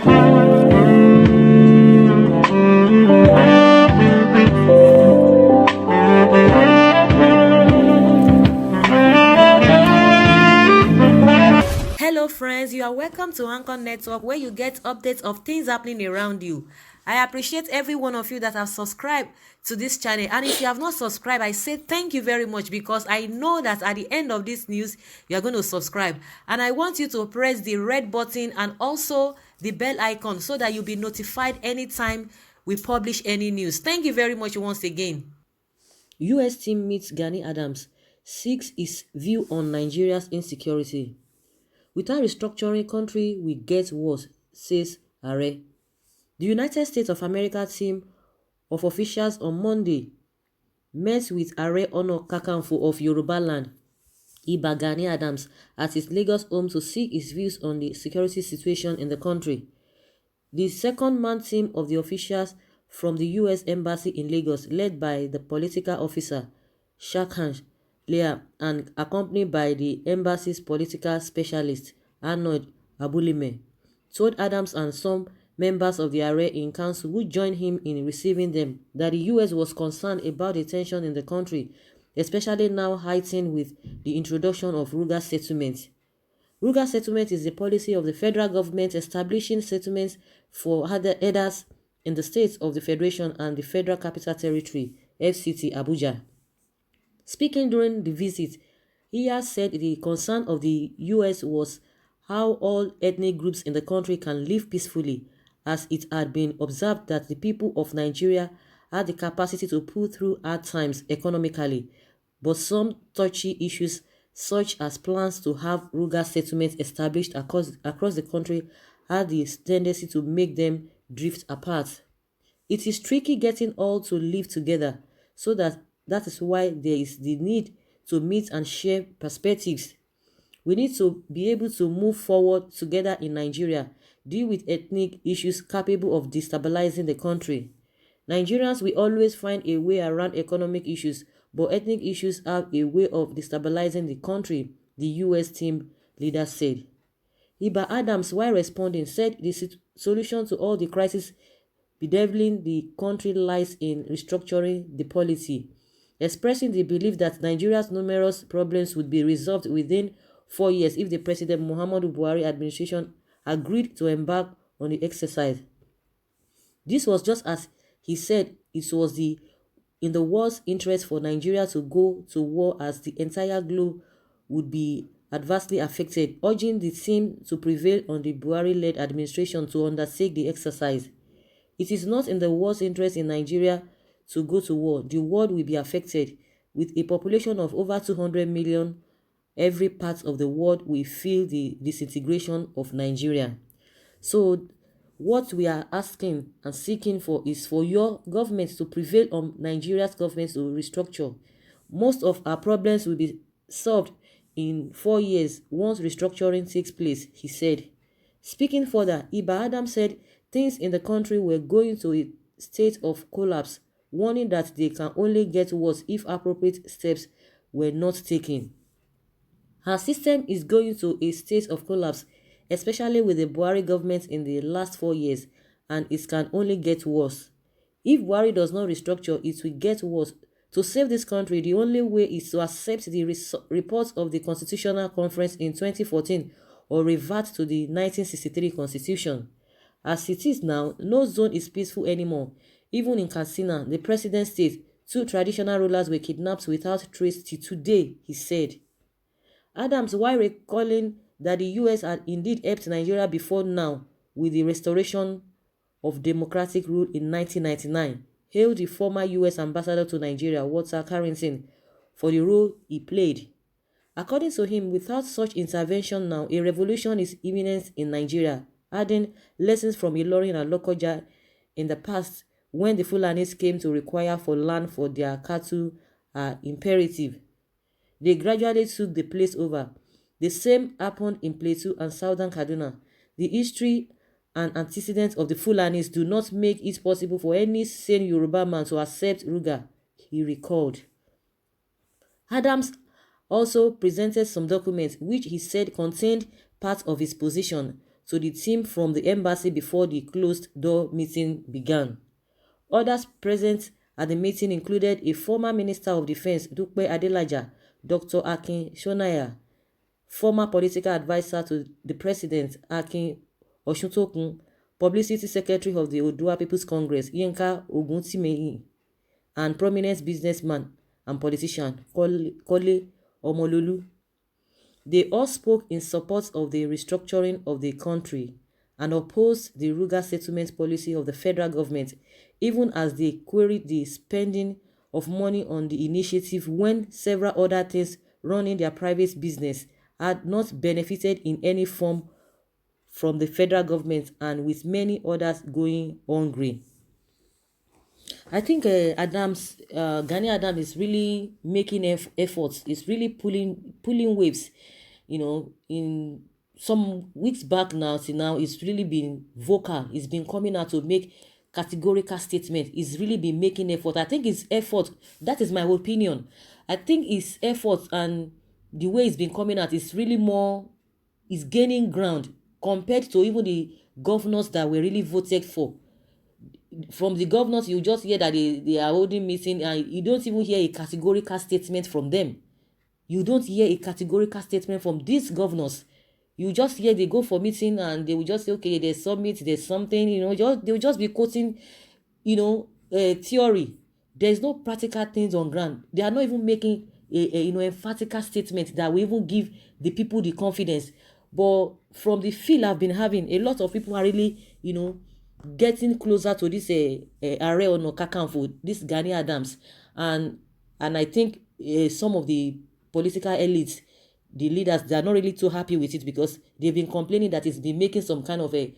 Hello, friends. You are welcome to Anchor Network, where you get updates of things happening around you. I appreciate every one of you that have subscribed to this channel. And if you have not subscribed, I say thank you very much, because I know that at the end of this news, you are going to subscribe. And I want you to press the red button and also the bell icon so that you'll be notified anytime we publish any news. Thank you very much once again. US team meets Gani Adams, seeks his view on Nigeria's insecurity. Without restructuring, country will get worse, says Are. The United States of America team of officials on Monday met with Are Ona Kakanfo of Yoruba land, Iba Gani Adams, at his Lagos home to seek his views on the security situation in the country. The second-man team of the officials from the U.S. Embassy in Lagos, led by the political officer Shakan Leah and accompanied by the embassy's political specialist Arnold Abulime, told Adams and some members of the Are in council who joined him in receiving them that the U.S. was concerned about the tension in the country, especially now heightened with the introduction of Ruga settlement. Ruga settlement is the policy of the federal government establishing settlements for others in the states of the Federation and the Federal Capital Territory, FCT, Abuja. Speaking during the visit, he has said the concern of the U.S. was how all ethnic groups in the country can live peacefully, as it had been observed that the people of Nigeria had the capacity to pull through hard times economically, but some touchy issues such as plans to have Ruga settlements established across the country had the tendency to make them drift apart. It is tricky getting all to live together, so that is why there is the need to meet and share perspectives. We need to be able to move forward together in Nigeria, deal with ethnic issues capable of destabilizing the country. Nigerians will always find a way around economic issues, but ethnic issues have a way of destabilizing the country, the U.S. team leader said. Iba Adams, while responding, said the solution to all the crises bedeviling the country lies in restructuring the polity, expressing the belief that Nigeria's numerous problems would be resolved within 4 years if the President Muhammadu Buhari administration agreed to embark on the exercise. This was just as he said it was in the world's interest for Nigeria to go to war, as the entire globe would be adversely affected, urging the team to prevail on the Buhari-led administration to undertake the exercise. It is not in the world's interest in Nigeria to go to war. The world will be affected. With a population of over 200 million, every part of the world will feel the disintegration of Nigeria. So what we are asking and seeking for is for your government to prevail on Nigeria's government to restructure. Most of our problems will be solved in 4 years once restructuring takes place, he said. Speaking further, Iba Adam said things in the country were going to a state of collapse, warning that they can only get worse if appropriate steps were not taken. Our system is going to a state of collapse, especially with the Buhari government in the last 4 years, and it can only get worse. If Buhari does not restructure, it will get worse. To save this country, the only way is to accept the reports of the Constitutional Conference in 2014 or revert to the 1963 Constitution. As it is now, no zone is peaceful anymore. Even in Katsina, the president's state, 2 traditional rulers were kidnapped without trace till today, he said. Adams, while recalling that the U.S. had indeed helped Nigeria before now with the restoration of democratic rule in 1999, hailed the former U.S. ambassador to Nigeria, Walter Carrington, for the role he played. According to him, without such intervention now, a revolution is imminent in Nigeria, adding lessons from Ilorin and Lokoja in the past when the Fulanis came to require for land for their cattle are imperative. They gradually took the place over. The same happened in Plateau and Southern Kaduna. The history and antecedents of the Fulanis do not make it possible for any sane Yoruba man to accept Ruga, he recalled. Adams also presented some documents which he said contained part of his position, to the team from the embassy before the closed-door meeting began. Others present at the meeting included a former Minister of Defense, Dupe Adelaja, Dr. Akin Shonaya, former political advisor to the president, Akin Osuntokun, publicity secretary of the Odua People's Congress, Yinka Oguntimehin, and prominent businessman and politician, Kole Omololu. They all spoke in support of the restructuring of the country and opposed the Ruga settlement policy of the federal government, even as they queried the spending of money on the initiative when several other things running their private business had not benefited in any form from the federal government, and with many others going hungry. I think Gani Adams is really making efforts. It's really pulling waves. In some weeks back now, till now, it's really been vocal. It's been coming out to make categorical statement. It's really been making effort. I think it's effort. That is my opinion. I think it's effort, and the way it's been coming out is really more. Is gaining ground compared to even the governors that were really voted for. From the governors, you just hear that they are holding meeting, and you don't even hear a categorical statement from them. You don't hear a categorical statement from these governors. You just hear they go for meeting and they will just say, okay, there's summit, there's something, they will just be quoting, theory. There's no practical things on ground. They are not even making a emphatical statement that will even give the people the confidence. But from the feel I've been having, a lot of people are really, getting closer to this Ààrẹ Ọ̀nà Kakanfò, this Gani Adams, and I think some of the political elites, the leaders, they are not really too happy with it, because they've been complaining that it's been making some kind of a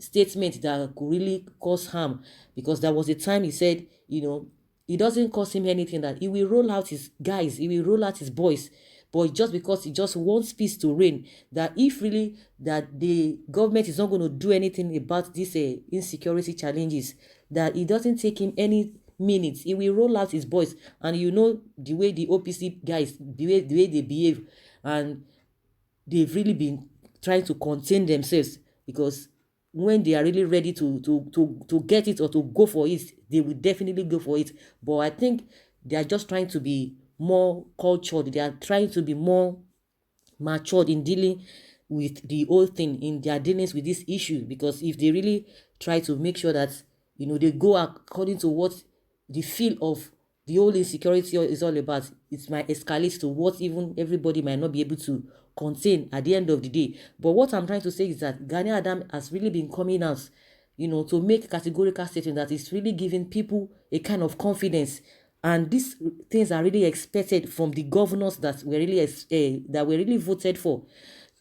statement that could really cause harm, because there was a time he said, it doesn't cost him anything, that he will roll out his guys, he will roll out his boys, but just because he just wants peace to reign, that if really that the government is not going to do anything about these insecurity challenges, that it doesn't take him any minutes, he will roll out his boys. And the way the OPC guys, the way they behave, and they've really been trying to contain themselves, because when they are really ready to get it or to go for it, they will definitely go for it. But I think they are just trying to be more cultured. They are trying to be more matured in dealing with the whole thing, in their dealings with this issue. Because if they really try to make sure that they go according to what the feel of the whole insecurity is all about, it might escalate to what even everybody might not be able to contain at the end of the day. But what I'm trying to say is that Gani Adams has really been coming out, to make categorical statement that is really giving people a kind of confidence. And these things are really expected from the governors that were really voted for.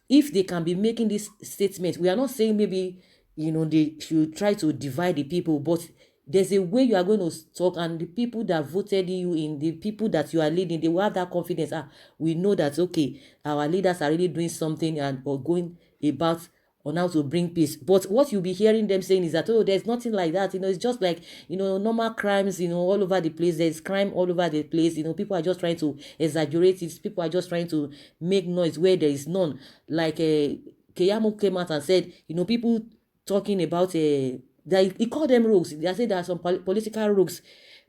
If they can be making this statement, we are not saying maybe they should try to divide the people, but there's a way you are going to talk, and the people that voted you in, the people that you are leading, they will have that confidence. We know that, okay, our leaders are really doing something or going about on how to bring peace. But what you'll be hearing them saying is that, oh, there's nothing like that. It's just like, normal crimes, all over the place. There's crime all over the place. People are just trying to exaggerate it. People are just trying to make noise where there is none. Like Keyamo came out and said, people talking about that he called them rogues. They said there are some political rogues,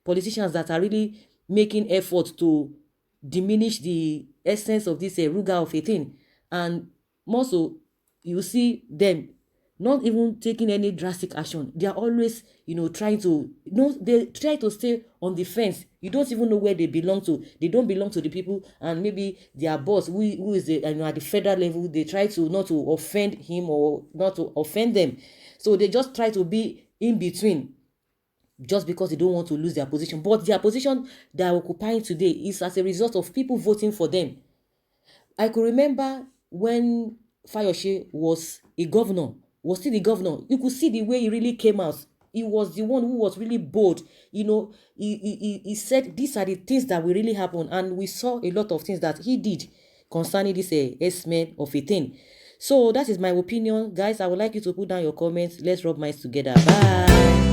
politicians that are really making effort to diminish the essence of this Ruga of a thing. And more so, you see them not even taking any drastic action. They are always, trying to, they try to stay on the fence. You don't even know where they belong to. They don't belong to the people, and maybe their boss, who is at the federal level, they try to not to offend him or not to offend them. So they just try to be in between, just because they don't want to lose their position. But their position they are occupying today is as a result of people voting for them. I could remember when Fayose was a governor, was still the governor. You could see the way he really came out. He was the one who was really bold. He said these are the things that will really happen, and we saw a lot of things that he did concerning this S-men of a thing. So that is my opinion, guys. I would like you to put down your comments. Let's rub minds together. Bye.